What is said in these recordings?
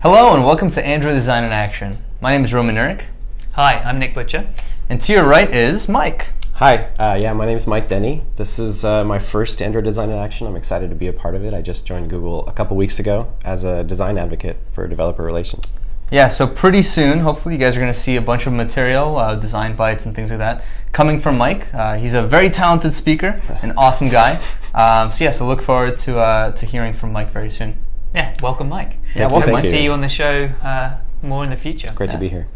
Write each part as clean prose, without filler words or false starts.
Hello and welcome to Android Design in Action. My name is Roman Urich. Hi, I'm Nick Butcher. And to your right is Mike. Hi, my name is Mike Denny. This is my first Android Design in Action. I'm excited to be a part of it. I just joined Google a couple weeks ago as a design advocate for developer relations. Yeah, so pretty soon, hopefully you guys are going to see a bunch of material, design bites and things like that, coming from Mike. He's a very talented speaker, an awesome guy. So look forward to hearing from Mike very soon. Yeah, welcome Mike. Yeah, Hope welcome. to see you on the show more in the future. Great to be here.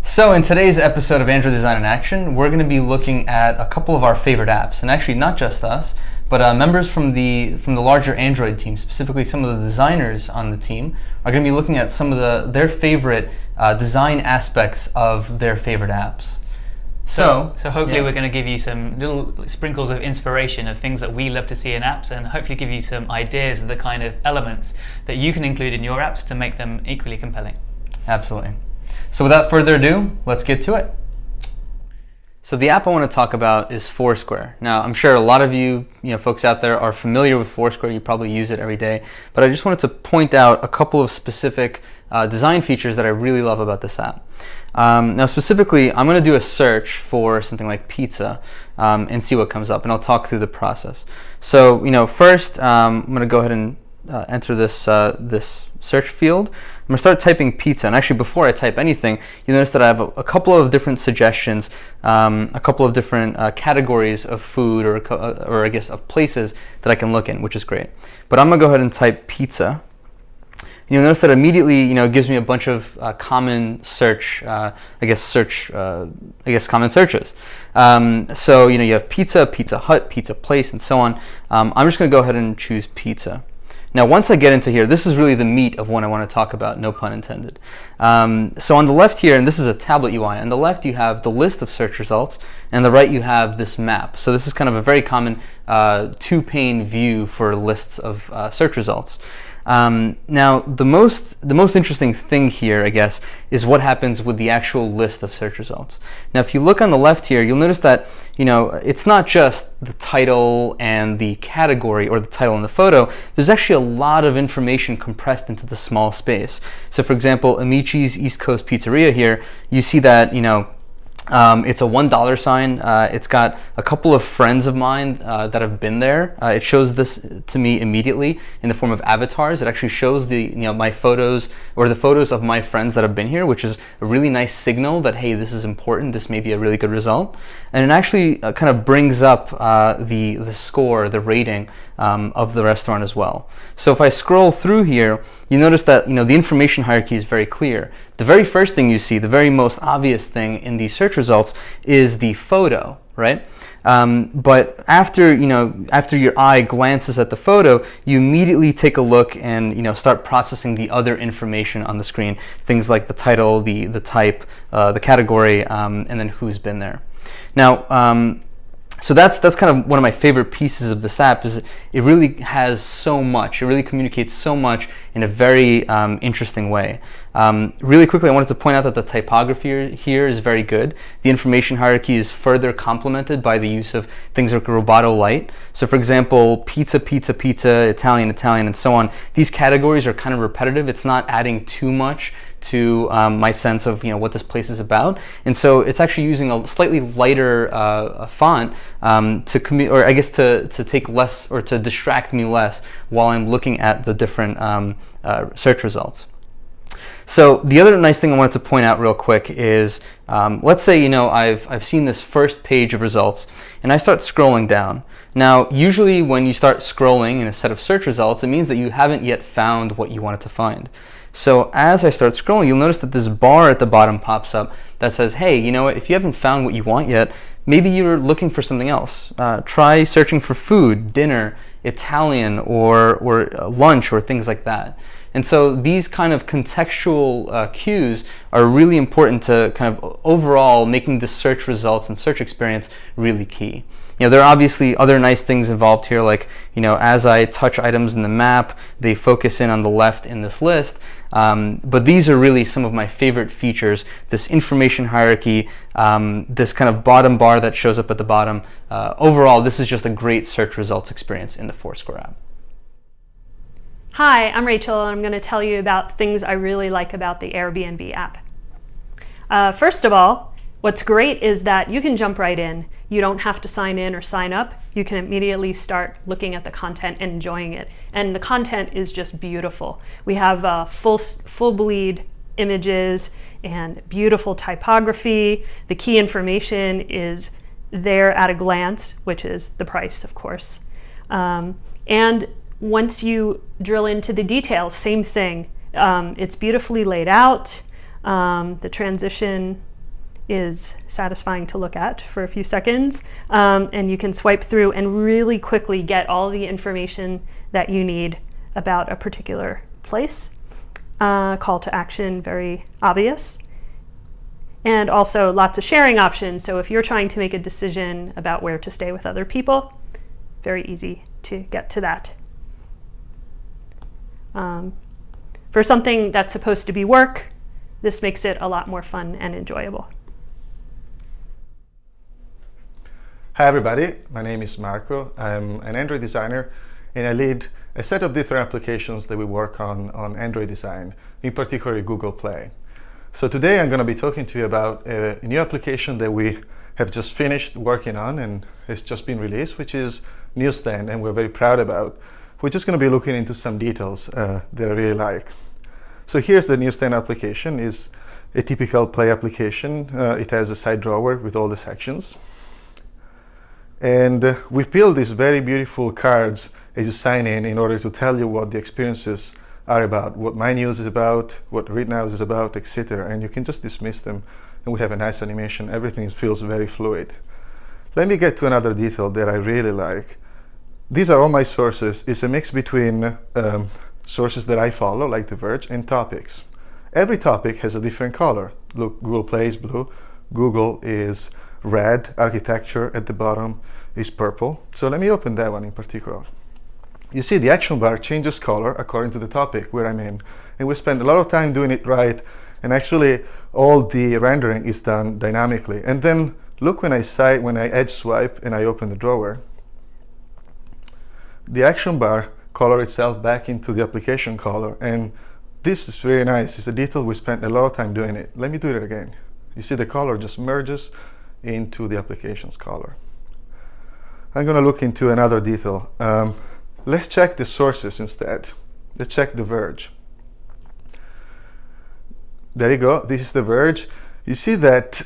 So in today's episode of Android Design in Action, we're going to be looking at a couple of our favorite apps, and actually not just us, but members from the larger Android team, specifically some of the designers on the team, are going to be looking at some of their favorite design aspects of their favorite apps. So hopefully we're going to give you some little sprinkles of inspiration of things that we love to see in apps, and hopefully give you some ideas of the kind of elements that you can include in your apps to make them equally compelling. Absolutely. So without further ado, let's get to it. So the app I want to talk about is Foursquare. Now, I'm sure a lot of you folks out there are familiar with Foursquare. You probably use it every day. But I just wanted to point out a couple of specific design features that I really love about this app. Now, specifically, I'm going to do a search for something like pizza and see what comes up, and I'll talk through the process. So, first, I'm going to go ahead and enter this search field. I'm going to start typing pizza, and actually before I type anything, you notice that I have a couple of different suggestions, a couple of different categories of food or I guess of places that I can look in, which is great. But I'm going to go ahead and type pizza. You'll notice that immediately, it gives me a bunch of common search, common searches. So, you have pizza, Pizza Hut, Pizza Place, and so on. I'm just going to go ahead and choose pizza. Now, once I get into here, this is really the meat of what I want to talk about, no pun intended. So on the left here, and this is a tablet UI, on the left you have the list of search results, and on the right you have this map. So this is kind of a very common two-pane view for lists of search results. Now, the most interesting thing here, I guess, is what happens with the actual list of search results. Now, if you look on the left here, you'll notice that it's not just the title and the category or the title and the photo. There's actually a lot of information compressed into the small space. So, for example, Amici's East Coast Pizzeria here, you see that it's a $1 sign. It's got a couple of friends of mine that have been there. It shows this to me immediately in the form of avatars. It actually shows my photos or the photos of my friends that have been here, which is a really nice signal that, hey, this is important. This may be a really good result. And it actually kind of brings up the score, the rating of the restaurant as well. So if I scroll through here, you notice that the information hierarchy is very clear. The very first thing you see, the very most obvious thing in these search results, is the photo, right? But after your eye glances at the photo, you immediately take a look and start processing the other information on the screen, things like the title, the type, the category, and then who's been there. Now, so that's kind of one of my favorite pieces of this app, is it really has so much. It really communicates so much in a very interesting way. Really quickly, I wanted to point out that the typography here is very good. The information hierarchy is further complemented by the use of things like Roboto Light. So for example, pizza, pizza, pizza, Italian, Italian, and so on. These categories are kind of repetitive. It's not adding too much to my sense of what this place is about, and so it's actually using a slightly lighter font to take less, or to distract me less while I'm looking at the different search results. So the other nice thing I wanted to point out real quick is, let's say I've seen this first page of results and I start scrolling down. Now, usually when you start scrolling in a set of search results, it means that you haven't yet found what you wanted to find. So as I start scrolling, you'll notice that this bar at the bottom pops up that says, hey, you know what, if you haven't found what you want yet, maybe you're looking for something else. Try searching for food, dinner, Italian, or lunch, or things like that. And so these kind of contextual cues are really important to kind of overall making the search results and search experience really key. There are obviously other nice things involved here, like as I touch items in the map, they focus in on the left in this list. But these are really some of my favorite features: this information hierarchy, this kind of bottom bar that shows up at the bottom. Overall, this is just a great search results experience in the Foursquare app. Hi, I'm Rachel, and I'm going to tell you about things I really like about the Airbnb app. First of all, what's great is that you can jump right in. You don't have to sign in or sign up. You can immediately start looking at the content and enjoying it. And the content is just beautiful. We have full bleed images and beautiful typography. The key information is there at a glance, which is the price, of course. And once you drill into the details, same thing. It's beautifully laid out. The transition is satisfying to look at for a few seconds. And you can swipe through and really quickly get all the information that you need about a particular place. Call to action, very obvious. And also lots of sharing options. So if you're trying to make a decision about where to stay with other people, very easy to get to that. For something that's supposed to be work, this makes it a lot more fun and enjoyable. Hi everybody, my name is Marco. I'm an Android designer and I lead a set of different applications that we work on Android design, in particular Google Play. So today I'm going to be talking to you about a new application that we have just finished working on and it's just been released, which is Newsstand, and we're very proud about. We're just going to be looking into some details that I really like. So here's the Newsstand application. It's a typical Play application. It has a side drawer with all the sections. And we've built these very beautiful cards as you sign in order to tell you what the experiences are about, what My News is about, what Read Now is about, etc. And you can just dismiss them, and we have a nice animation. Everything feels very fluid. Let me get to another detail that I really like. These are all my sources. It's a mix between sources that I follow, like The Verge, and topics. Every topic has a different color. Look, Google Play is blue, Google is red, architecture at the bottom is purple. So let me open that one in particular. You see the action bar changes color according to the topic where I'm in. And we spend a lot of time doing it right, and actually all the rendering is done dynamically. And then look when I edge swipe and I open the drawer, the action bar color itself back into the application color, and this is very nice. It's a detail we spent a lot of time doing it. Let me do it again. You see the color just merges into the application's color. I'm going to look into another detail. Let's check the sources instead. Let's check The Verge. There you go. This is The Verge. You see that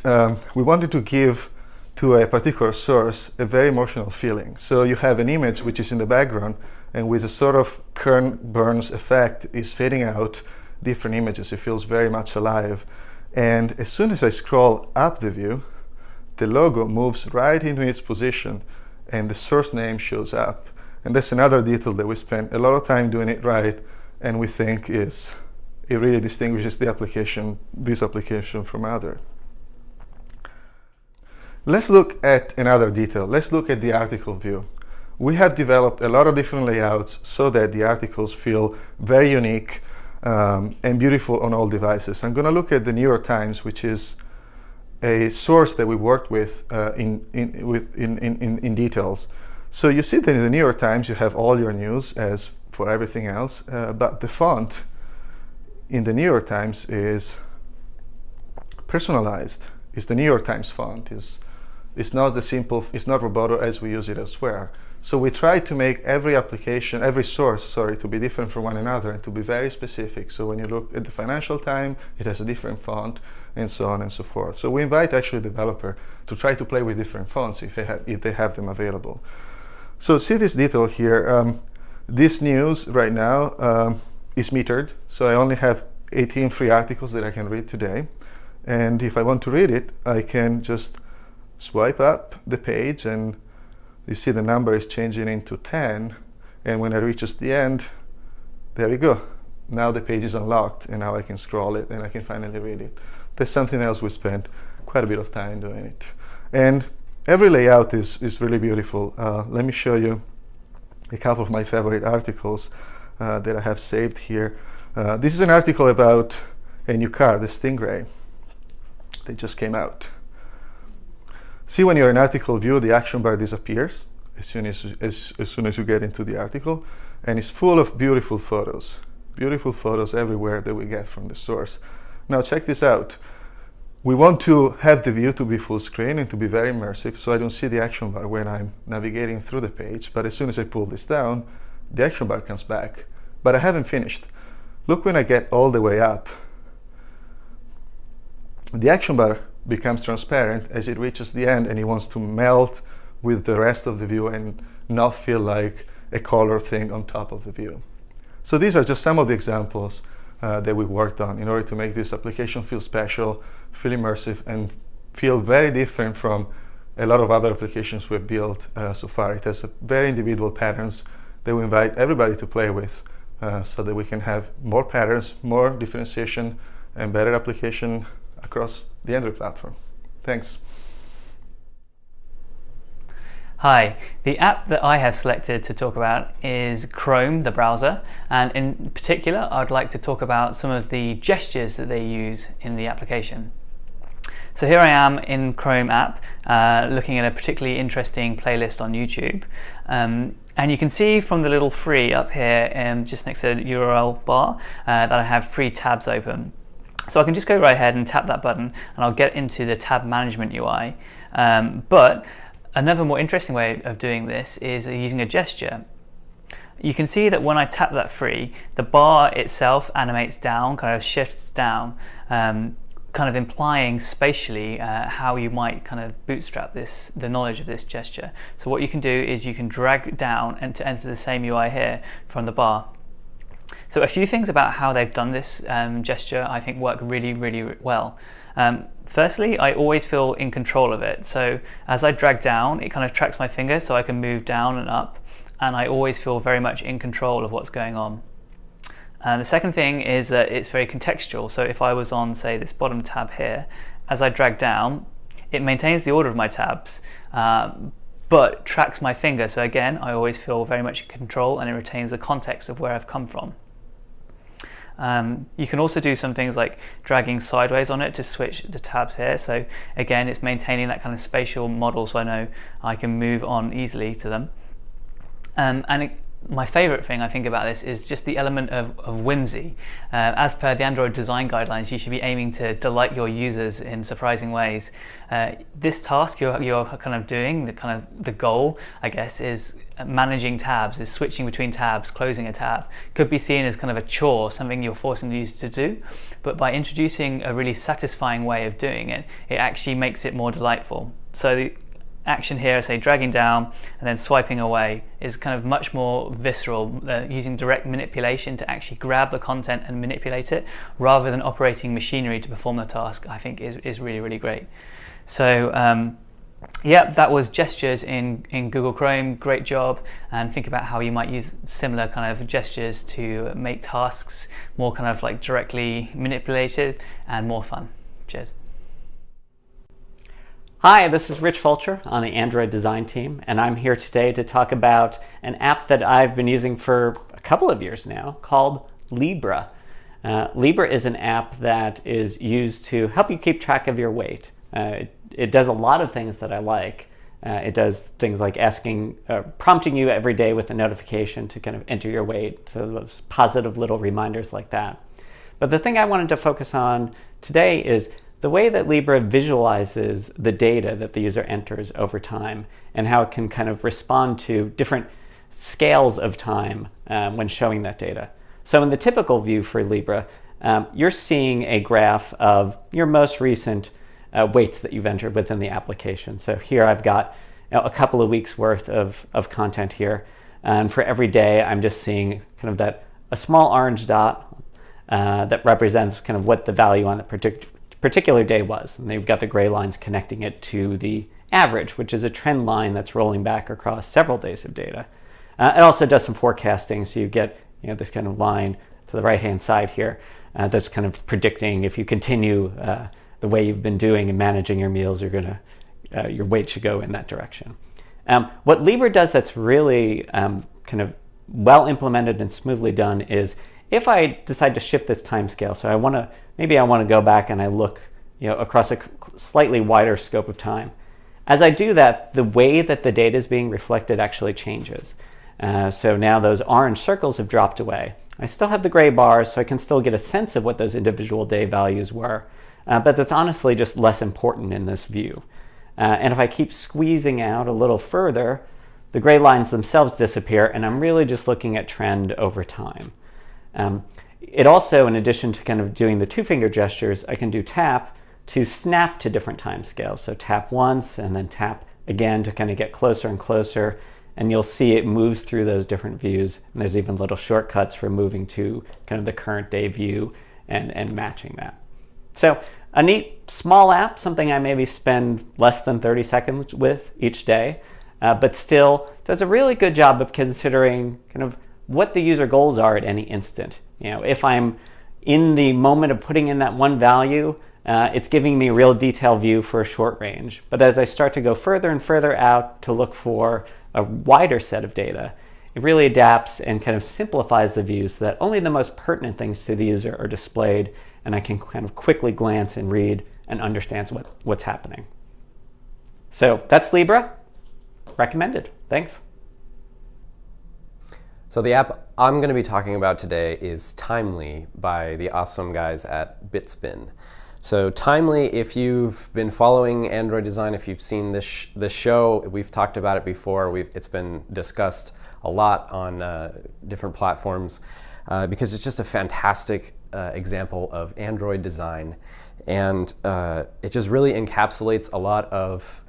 we wanted to give to a particular source a very emotional feeling. So you have an image which is in the background, and with a sort of Ken Burns effect is fading out different images. It feels very much alive. And as soon as I scroll up the view, the logo moves right into its position and the source name shows up. And that's another detail that we spent a lot of time doing it right, and we think it really distinguishes this application from other. Let's look at another detail. Let's look at the article view. We have developed a lot of different layouts so that the articles feel very unique and beautiful on all devices. I'm going to look at the New York Times, which is a source that we worked with in details. So you see that in the New York Times you have all your news as for everything else, but the font in the New York Times is personalized. It's the New York Times font. It's not Roboto as we use it elsewhere. So we try to make every source, to be different from one another and to be very specific. So when you look at the Financial Times, it has a different font, and so on and so forth. So we invite actually the developer to try to play with different fonts if they have them available. So see this detail here. This news right now is metered. So I only have 18 free articles that I can read today. And if I want to read it, I can just swipe up the page, and you see the number is changing into 10. And when I reach the end, there we go. Now the page is unlocked, and now I can scroll it and I can finally read it. That's something else we spent quite a bit of time doing it. And every layout is really beautiful. Let me show you a couple of my favorite articles that I have saved here. This is an article about a new car, the Stingray. They just came out. See, when you're in article view, the action bar disappears as soon as you get into the article. and it's full of beautiful photos. Beautiful photos everywhere that we get from the source. Now check this out. We want to have the view to be full screen and to be very immersive, so I don't see the action bar when I'm navigating through the page, but as soon as I pull this down, the action bar comes back. But I haven't finished. Look when I get all the way up. The action bar becomes transparent as it reaches the end, and it wants to melt with the rest of the view and not feel like a color thing on top of the view. So these are just some of the examples that we worked on in order to make this application feel special, feel immersive, and feel very different from a lot of other applications we've built so far. It has very individual patterns that we invite everybody to play with so that we can have more patterns, more differentiation, and better application across the Android platform. Thanks. Hi, the app that I have selected to talk about is Chrome, the browser, and in particular I'd like to talk about some of the gestures that they use in the application. So here I am in Chrome app looking at a particularly interesting playlist on YouTube, and you can see from the little free up here and just next to the URL bar that I have 3 tabs open. So I can just go right ahead and tap that button and I'll get into the tab management UI. But another more interesting way of doing this is using a gesture. You can see that when I tap that free, the bar itself animates down, kind of shifts down, kind of implying spatially how you might kind of bootstrap the knowledge of this gesture. So what you can do is you can drag down and to enter the same UI here from the bar. So a few things about how they've done this gesture I think work really, really well. Firstly, I always feel in control of it. So as I drag down, it kind of tracks my finger so I can move down and up, and I always feel very much in control of what's going on. The second thing is that it's very contextual. So if I was on, say, this bottom tab here, as I drag down, it maintains the order of my tabs, but tracks my finger. So again, I always feel very much in control, and it retains the context of where I've come from. You can also do some things like dragging sideways on it to switch the tabs here. So again, it's maintaining that kind of spatial model, so I know I can move on easily to them. My favorite thing I think about this is just the element of whimsy. As per the Android design guidelines, you should be aiming to delight your users in surprising ways. This task you're kind of doing, the goal, I guess, is managing tabs, is switching between tabs, closing a tab. Could be seen as kind of a chore, something you're forcing the user to do, but by introducing a really satisfying way of doing it, it actually makes it more delightful. So the action here, say dragging down and then swiping away, is kind of much more visceral, using direct manipulation to actually grab the content and manipulate it rather than operating machinery to perform the task. I think is really, really great. So yeah, that was gestures in Google Chrome. Great job, and think about how you might use similar kind of gestures to make tasks more kind of like directly manipulated and more fun. Cheers. Hi, this is Rich Fulcher on the Android design team, and I'm here today to talk about an app that I've been using for a couple of years now called Libra. Libra is an app that is used to help you keep track of your weight. It does a lot of things that I like. It does things like prompting you every day with a notification to kind of enter your weight, so those positive little reminders like that. But the thing I wanted to focus on today is the way that Libra visualizes the data that the user enters over time and how it can kind of respond to different scales of time when showing that data. So in the typical view for Libra, you're seeing a graph of your most recent weights that you've entered within the application. So here I've got a couple of weeks worth of content here. And for every day, I'm just seeing kind of a small orange dot that represents kind of what the value on the particular day was. And they've got the gray lines connecting it to the average, which is a trend line that's rolling back across several days of data. It also does some forecasting, so you get this kind of line to the right-hand side here that's kind of predicting if you continue the way you've been doing and managing your meals, your weight should go in that direction. What Libra does that's really kind of well implemented and smoothly done is if I decide to shift this time scale, so maybe I want to go back and I look across a slightly wider scope of time. As I do that, the way that the data is being reflected actually changes. So now those orange circles have dropped away. I still have the gray bars, so I can still get a sense of what those individual day values were, but that's honestly just less important in this view. And if I keep squeezing out a little further, the gray lines themselves disappear, and I'm really just looking at trend over time. It also, in addition to kind of doing the two-finger gestures, I can do tap to snap to different time scales. So tap once and then tap again to kind of get closer and closer, and you'll see it moves through those different views. And there's even little shortcuts for moving to kind of the current day view and matching that. So a neat small app, something I maybe spend less than 30 seconds with each day, but still does a really good job of considering kind of what the user goals are at any instant. If I'm in the moment of putting in that one value, it's giving me a real detailed view for a short range. But as I start to go further and further out to look for a wider set of data, it really adapts and kind of simplifies the view so that only the most pertinent things to the user are displayed, and I can kind of quickly glance and read and understand what's happening. So that's Libra. Recommended. Thanks. So the app I'm going to be talking about today is Timely by the awesome guys at Bitspin. So Timely, if you've been following Android design, if you've seen this show, we've talked about it before. It's been discussed a lot on different platforms because it's just a fantastic example of Android design, and it just really encapsulates a lot of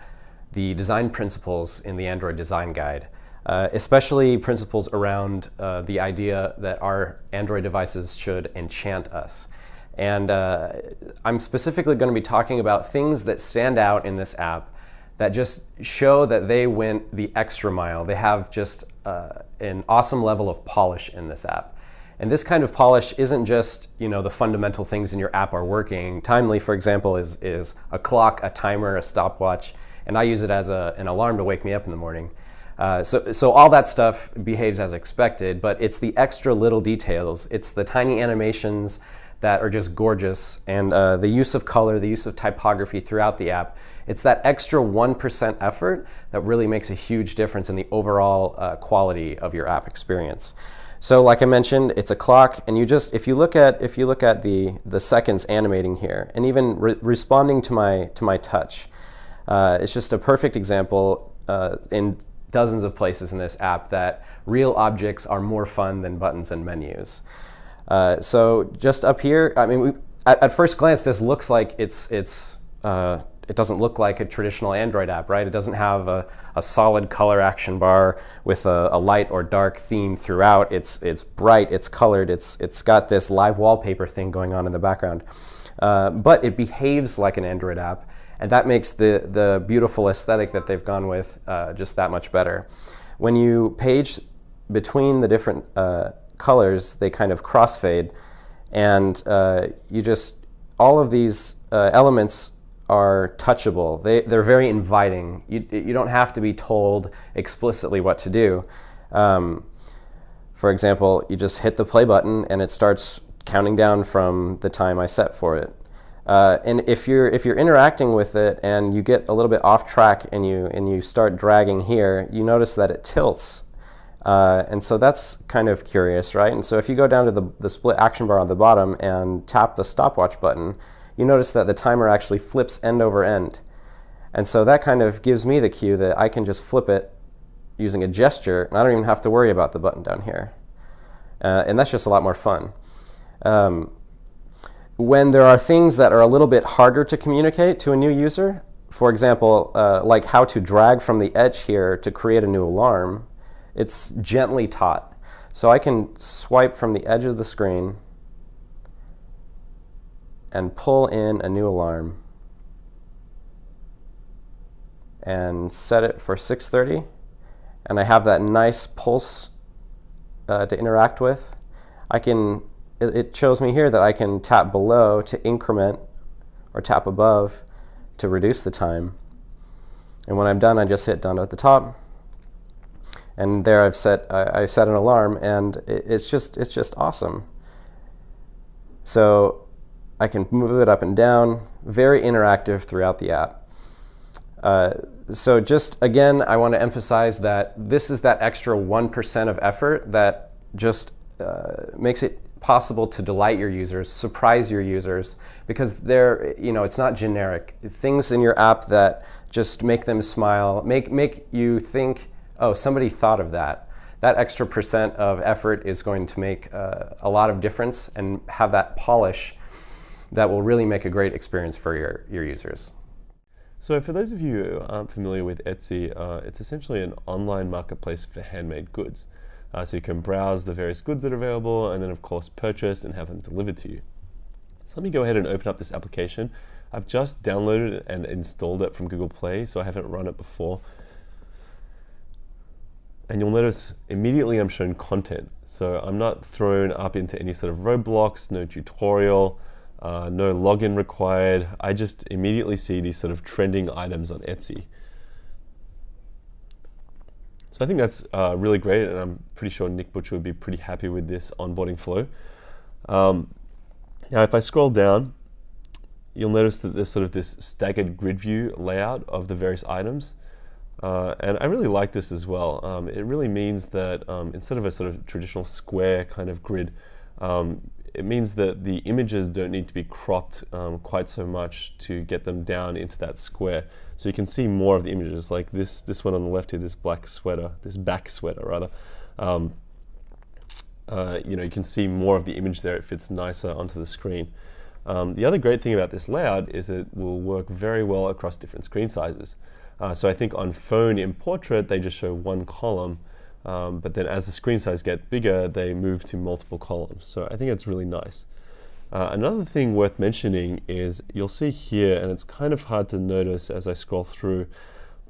the design principles in the Android design guide, especially principles around the idea that our Android devices should enchant us. And I'm specifically going to be talking about things that stand out in this app that just show that they went the extra mile. They have just an awesome level of polish in this app. And this kind of polish isn't just, the fundamental things in your app are working. Timely, for example, is a clock, a timer, a stopwatch, and I use it as an alarm to wake me up in the morning. So all that stuff behaves as expected, but it's the extra little details. It's the tiny animations that are just gorgeous, and the use of color, the use of typography throughout the app. It's that extra 1% effort that really makes a huge difference in the overall quality of your app experience. So like I mentioned, it's a clock, and if you look at the seconds animating here, and even responding to my touch, it's just a perfect example in dozens of places in this app that real objects are more fun than buttons and menus. So just up here, I mean, at first glance, this looks like it doesn't look like a traditional Android app, right? It doesn't have a solid color action bar with a light or dark theme throughout. It's bright, it's colored, it's got this live wallpaper thing going on in the background. But it behaves like an Android app, and that makes the beautiful aesthetic that they've gone with just that much better. When you page between the different colors, they kind of crossfade, and all of these elements are touchable. They're very inviting. You don't have to be told explicitly what to do. For example, you just hit the play button and it starts counting down from the time I set for it. And if you're interacting with it and you get a little bit off track and you start dragging here, you notice that it tilts. And so that's kind of curious, right? And so if you go down to the split action bar on the bottom and tap the stopwatch button, you notice that the timer actually flips end over end. And so that kind of gives me the cue that I can just flip it using a gesture, and I don't even have to worry about the button down here. And that's just a lot more fun. When there are things that are a little bit harder to communicate to a new user, for example, like how to drag from the edge here to create a new alarm, it's gently taught. So I can swipe from the edge of the screen and pull in a new alarm and set it for 6:30, and I have that nice pulse to interact with. It shows me here that I can tap below to increment or tap above to reduce the time. And when I'm done, I just hit done at the top. And there I set an alarm, and it's just awesome. So I can move it up and down, very interactive throughout the app. So just again, I want to emphasize that this is that extra 1% of effort that just makes it possible to delight your users, surprise your users, because it's not generic. Things in your app that just make them smile, make you think, oh, somebody thought of that. That extra percent of effort is going to make a lot of difference and have that polish that will really make a great experience for your users. So for those of you who aren't familiar with Etsy, it's essentially an online marketplace for handmade goods. So you can browse the various goods that are available and then of course purchase and have them delivered to you. So let me go ahead and open up this application. I've just downloaded it and installed it from Google Play, so I haven't run it before. And you'll notice immediately I'm shown content. So I'm not thrown up into any sort of roadblocks, no tutorial, no login required. I just immediately see these sort of trending items on Etsy. So I think that's really great, and I'm pretty sure Nick Butcher would be pretty happy with this onboarding flow. Now if I scroll down, you'll notice that there's sort of this staggered grid view layout of the various items. And I really like this as well. It really means that instead of a sort of traditional square kind of grid, it means that the images don't need to be cropped quite so much to get them down into that square. So you can see more of the images, like this one on the left here, this back sweater rather. You can see more of the image there. It fits nicer onto the screen. The other great thing about this layout is it will work very well across different screen sizes. So I think on phone in portrait, they just show one column, but then as the screen size gets bigger, they move to multiple columns. So I think it's really nice. Another thing worth mentioning is you'll see here, and it's kind of hard to notice as I scroll through,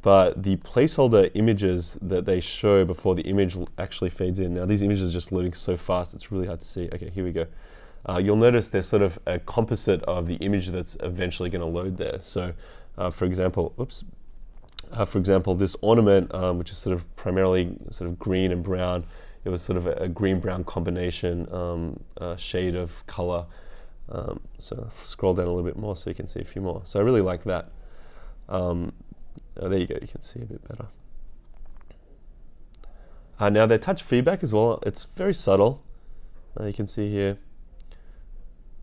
but the placeholder images that they show before the image actually fades in. Now these images are just loading so fast, it's really hard to see. Okay, here we go. You'll notice there's sort of a composite of the image that's eventually going to load there. So for example, this ornament, which is sort of primarily sort of green and brown, it was sort of a green-brown combination shade of color. So I'll scroll down a little bit more so you can see a few more. So I really like that. There you go, you can see a bit better. Now their touch feedback as well, it's very subtle. You can see here.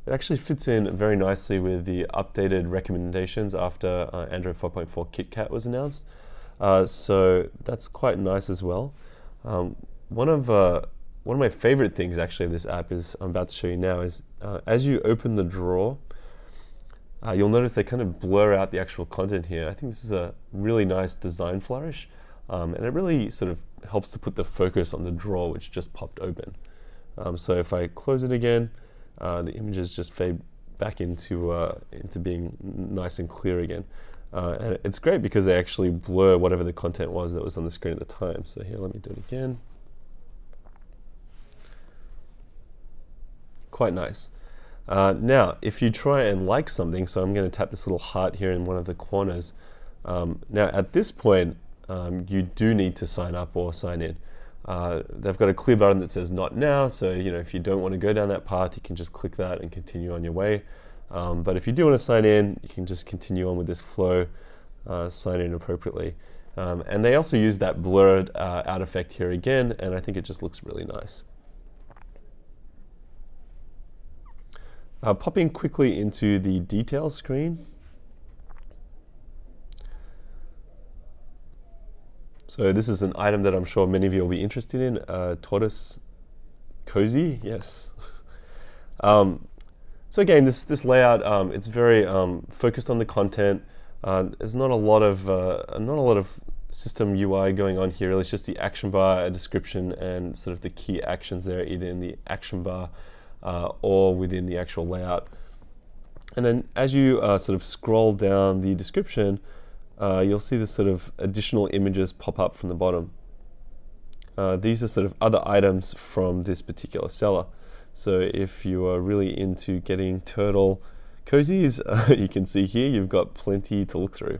It actually fits in very nicely with the updated recommendations after Android 4.4 KitKat was announced. So that's quite nice as well. One of my favorite things actually of this app is, I'm about to show you now, is as you open the drawer, you'll notice they kind of blur out the actual content here. I think this is a really nice design flourish, and it really sort of helps to put the focus on the drawer which just popped open. So if I close it again, the images just fade back into being nice and clear again. And it's great because they actually blur whatever the content was that was on the screen at the time. So here, let me do it again. Quite nice. Now, if you try and like something, so I'm going to tap this little heart here in one of the corners. Now, at this point, you do need to sign up or sign in. They've got a clear button that says not now, so if you don't want to go down that path, you can just click that and continue on your way. But if you do want to sign in, you can just continue on with this flow, sign in appropriately. And they also use that blurred out effect here again, and I think it just looks really nice. Popping quickly into the details screen. So this is an item that I'm sure many of you will be interested in, tortoise cozy, yes. So again, this layout, it's very focused on the content. There's not a lot of system UI going on here. It's just the action bar, a description, and sort of the key actions there, either in the action bar or within the actual layout. And then as you sort of scroll down the description, you'll see this sort of additional images pop up from the bottom. These are sort of other items from this particular seller. So if you are really into getting turtle cozies, you can see here you've got plenty to look through.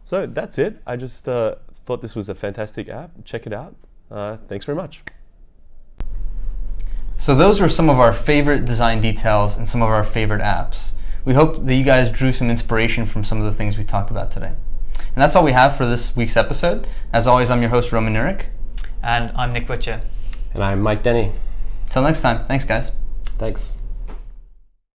So that's it. I just thought this was a fantastic app. Check it out. Thanks very much. So those were some of our favorite design details and some of our favorite apps. We hope that you guys drew some inspiration from some of the things we talked about today. And that's all we have for this week's episode. As always, I'm your host, Roman Nurek. And I'm Nick Butcher. And I'm Mike Denny. Till next time. Thanks, guys. Thanks.